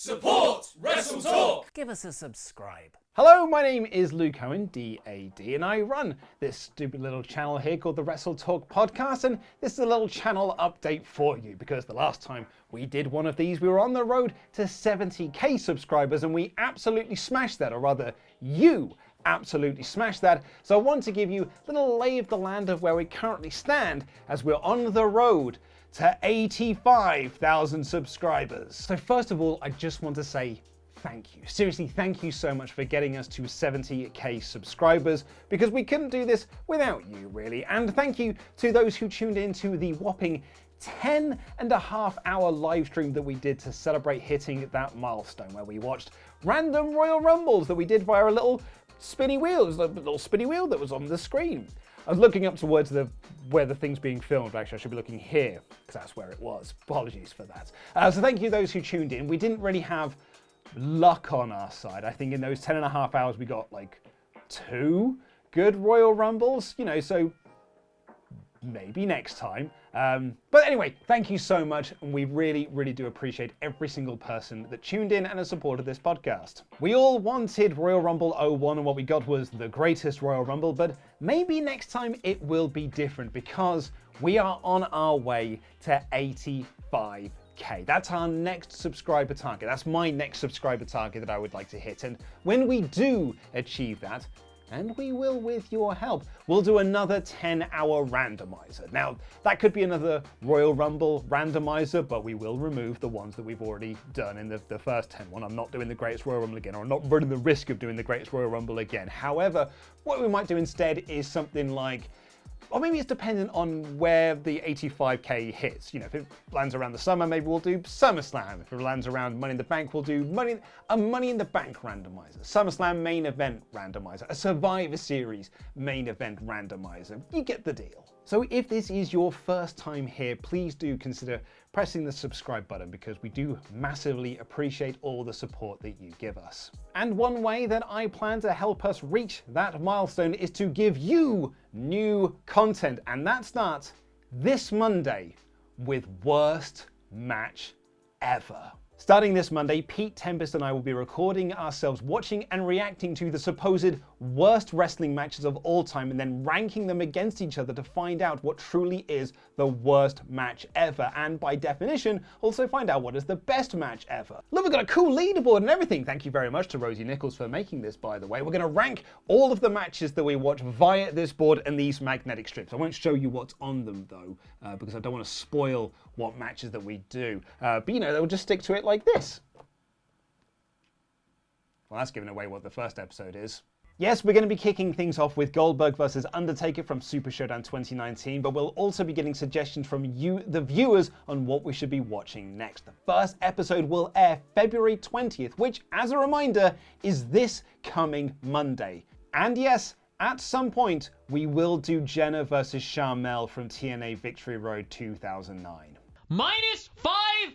Support WrestleTalk! Give us a subscribe. Hello, my name is Luke Owen, D-A-D, and I run this stupid little channel here called the WrestleTalk Podcast, and this is a little channel update for you, because the last time we did one of these, we were on the road to 70k subscribers, and we absolutely smashed that, or rather, you absolutely smashed that. So I want to give you a little lay of the land of where we currently stand as we're on the road to 85,000 subscribers. So first of all, I just want to say thank you. Seriously, thank you so much for getting us to 70k subscribers, because we couldn't do this without you, really. And thank you to those who tuned in to the whopping 10.5-hour live stream that we did to celebrate hitting that milestone, where we watched random Royal Rumbles that we did via a little spinny wheel. It was a little spinny wheel that was on the screen. I was looking up towards where the thing's being filmed. Actually, I should be looking here, because that's where it was. Apologies for that. So thank you those who tuned in. We didn't really have luck on our side. I think in those 10.5 hours we got like 2 good Royal Rumbles, you know, so maybe next time. But anyway, thank you so much, and we really, really do appreciate every single person that tuned in and has supported this podcast. We all wanted Royal Rumble 01, and what we got was the greatest Royal Rumble, but maybe next time it will be different, because we are on our way to 85k. That's our next subscriber target. That's my next subscriber target that I would like to hit. And when we do achieve that, and we will with your help, we'll do another 10-hour randomizer. Now, that could be another Royal Rumble randomizer, but we will remove the ones that we've already done in the first 10 one. I'm not doing the Greatest Royal Rumble again, or I'm not running the risk of doing the Greatest Royal Rumble again. However, what we might do instead is something like, or maybe it's dependent on where the 85k hits. You know, if it lands around the summer, maybe we'll do SummerSlam. If it lands around Money in the Bank, we'll do a Money in the Bank randomizer, SummerSlam main event randomizer, a Survivor Series main event randomizer. You get the deal. So if this is your first time here, please do consider pressing the subscribe button, because we do massively appreciate all the support that you give us. And one way that I plan to help us reach that milestone is to give you new content, and that starts this Monday with Worst Match Ever. Starting this Monday, Pete Tempest and I will be recording ourselves watching and reacting to the supposed worst wrestling matches of all time, and then ranking them against each other to find out what truly is the worst match ever, and by definition, also find out what is the best match ever. Look, we've got a cool leaderboard and everything. Thank you very much to Rosie Nichols for making this, by the way. We're going to rank all of the matches that we watch via this board and these magnetic strips. I won't show you what's on them, though, because I don't want to spoil what matches that we do. But, you know, they'll just stick to it like this. Well, that's giving away what the first episode is. Yes, we're going to be kicking things off with Goldberg vs. Undertaker from Super Showdown 2019, but we'll also be getting suggestions from you, the viewers, on what we should be watching next. The first episode will air February 20th, which, as a reminder, is this coming Monday. And yes, at some point, we will do Jenna vs. Sharmell from TNA Victory Road 2009. -5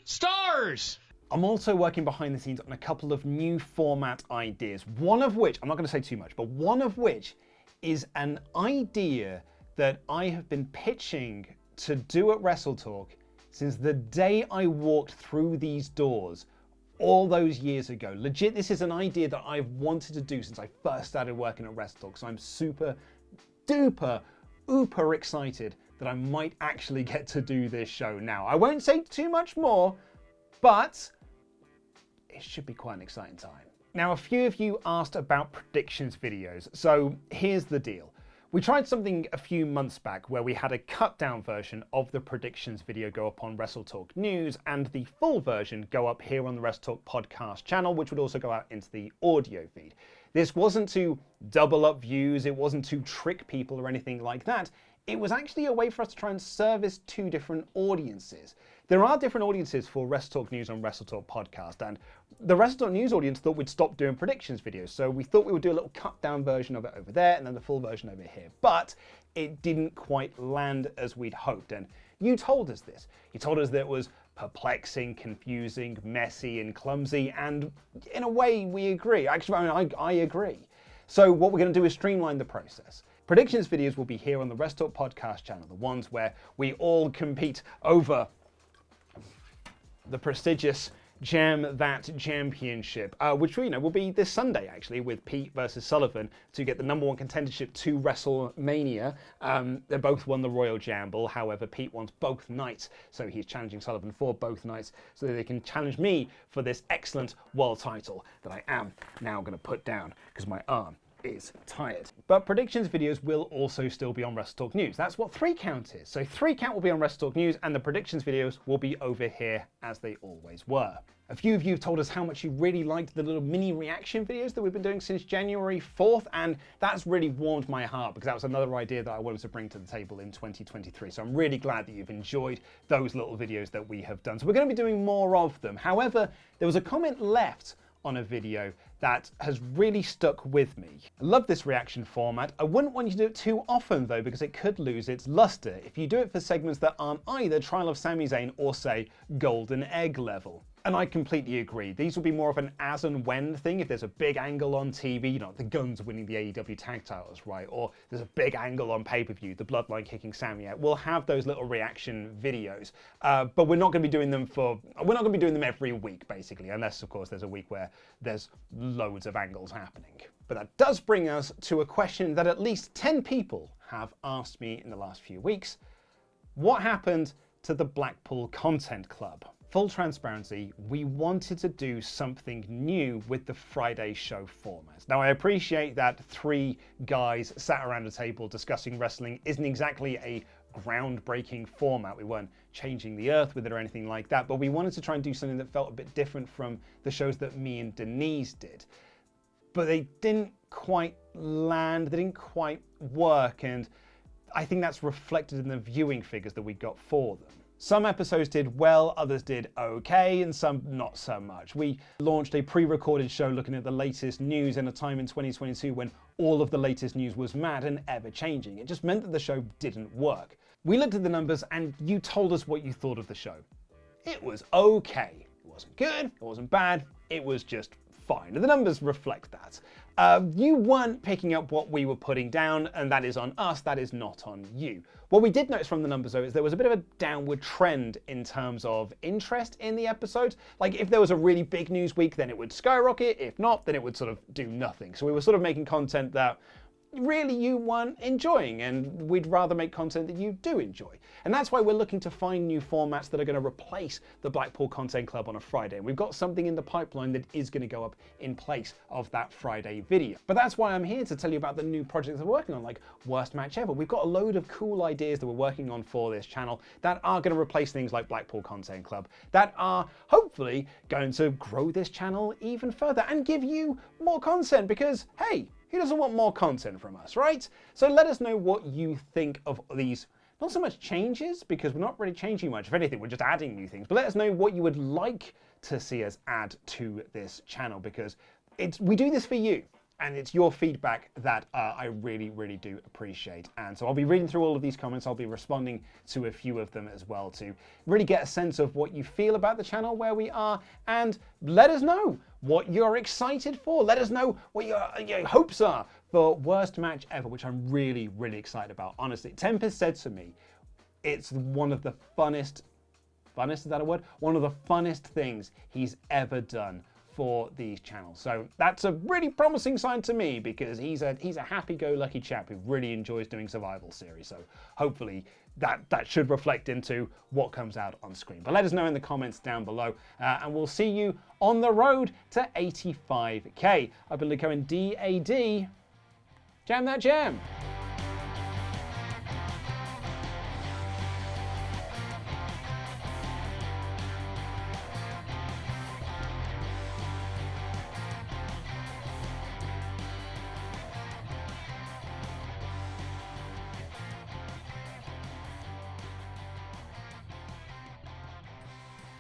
stars! I'm also working behind the scenes on a couple of new format ideas. One of which, I'm not going to say too much, but one of which is an idea that I have been pitching to do at WrestleTalk since the day I walked through these doors all those years ago. Legit, this is an idea that I've wanted to do since I first started working at WrestleTalk, so I'm super duper ooper excited that I might actually get to do this show now. I won't say too much more, but it should be quite an exciting time. Now, a few of you asked about predictions videos, so here's the deal. We tried something a few months back where we had a cut down version of the predictions video go up on WrestleTalk News, and the full version go up here on the WrestleTalk Podcast channel, which would also go out into the audio feed. This wasn't to double up views, it wasn't to trick people or anything like that. It was actually a way for us to try and service 2 different audiences. There are different audiences for WrestleTalk News on WrestleTalk Podcast, and the WrestleTalk News audience thought we'd stop doing predictions videos, so we thought we would do a little cut down version of it over there and then the full version over here. But it didn't quite land as we'd hoped, and you told us this. You told us that it was perplexing, confusing, messy, and clumsy, and in a way we agree. Actually, I agree. So what we're going to do is streamline the process. Predictions videos will be here on the WrestleTalk Podcast channel, the ones where we all compete over the prestigious Jam That Championship, which will be this Sunday actually, with Pete versus Sullivan to get the #1 contendership to WrestleMania. They both won the Royal Jamble, however Pete wants both nights, so he's challenging Sullivan for both nights so that they can challenge me for this excellent world title that I am now going to put down because my arm is tired. But predictions videos will also still be on WrestleTalk News. That's what 3 Count is. So 3 Count will be on WrestleTalk News and the predictions videos will be over here as they always were. A few of you have told us how much you really liked the little mini reaction videos that we've been doing since January 4th, and that's really warmed my heart because that was another idea that I wanted to bring to the table in 2023. So I'm really glad that you've enjoyed those little videos that we have done. So we're going to be doing more of them. However, there was a comment left on a video that has really stuck with me. I love this reaction format. I wouldn't want you to do it too often though, because it could lose its luster if you do it for segments that aren't either Trial of Sami Zayn or say Golden Egg level. And I completely agree. These will be more of an as and when thing. If there's a big angle on TV, the Guns winning the AEW tag titles, right? Or there's a big angle on pay-per-view, the Bloodline kicking Sami out. We'll have those little reaction videos, but we're not going to be doing them every week, basically, unless of course there's a week where there's loads of angles happening. But that does bring us to a question that at least 10 people have asked me in the last few weeks. What happened to the Blackpool Content Club? Full transparency, we wanted to do something new with the Friday show format. Now, I appreciate that 3 guys sat around a table discussing wrestling isn't exactly a groundbreaking format. We weren't changing the earth with it or anything like that, but we wanted to try and do something that felt a bit different from the shows that me and Denise did. But they didn't quite land, they didn't quite work, and I think that's reflected in the viewing figures that we got for them. Some episodes did well, others did okay, and some not so much. We launched a pre-recorded show looking at the latest news in a time in 2022 when all of the latest news was mad and ever-changing. It just meant that the show didn't work. We looked at the numbers and you told us what you thought of the show. It was okay. It wasn't good, it wasn't bad, it was just fine. And the numbers reflect that. You weren't picking up what we were putting down, and that is on us, that is not on you. What we did notice from the numbers though is there was a bit of a downward trend in terms of interest in the episodes. Like if there was a really big news week, then it would skyrocket. If not, then it would sort of do nothing. So we were sort of making content that really you weren't enjoying, and we'd rather make content that you do enjoy. And that's why we're looking to find new formats that are going to replace the Blackpool Content Club on a Friday. And we've got something in the pipeline that is going to go up in place of that Friday video. But that's why I'm here to tell you about the new projects we're working on, like Worst Match Ever. We've got a load of cool ideas that we're working on for this channel that are going to replace things like Blackpool Content Club, that are hopefully going to grow this channel even further and give you more content, because hey, who doesn't want more content from us, right? So let us know what you think of these, not so much changes, because we're not really changing much. If anything, we're just adding new things. But let us know what you would like to see us add to this channel, because we do this for you. And it's your feedback that I really, really do appreciate. And so I'll be reading through all of these comments. I'll be responding to a few of them as well to really get a sense of what you feel about the channel, where we are, and let us know what you're excited for. Let us know what your hopes are for Worst Match Ever, which I'm really, really excited about. Honestly, Tempest said to me, it's one of the funnest, is that a word? One of the funnest things he's ever done for these channels. So that's a really promising sign to me, because he's a happy-go-lucky chap who really enjoys doing survival series. So hopefully that should reflect into what comes out on screen. But let us know in the comments down below, and we'll see you on the road to 85k. I've been Luco in DAD. Jam that jam.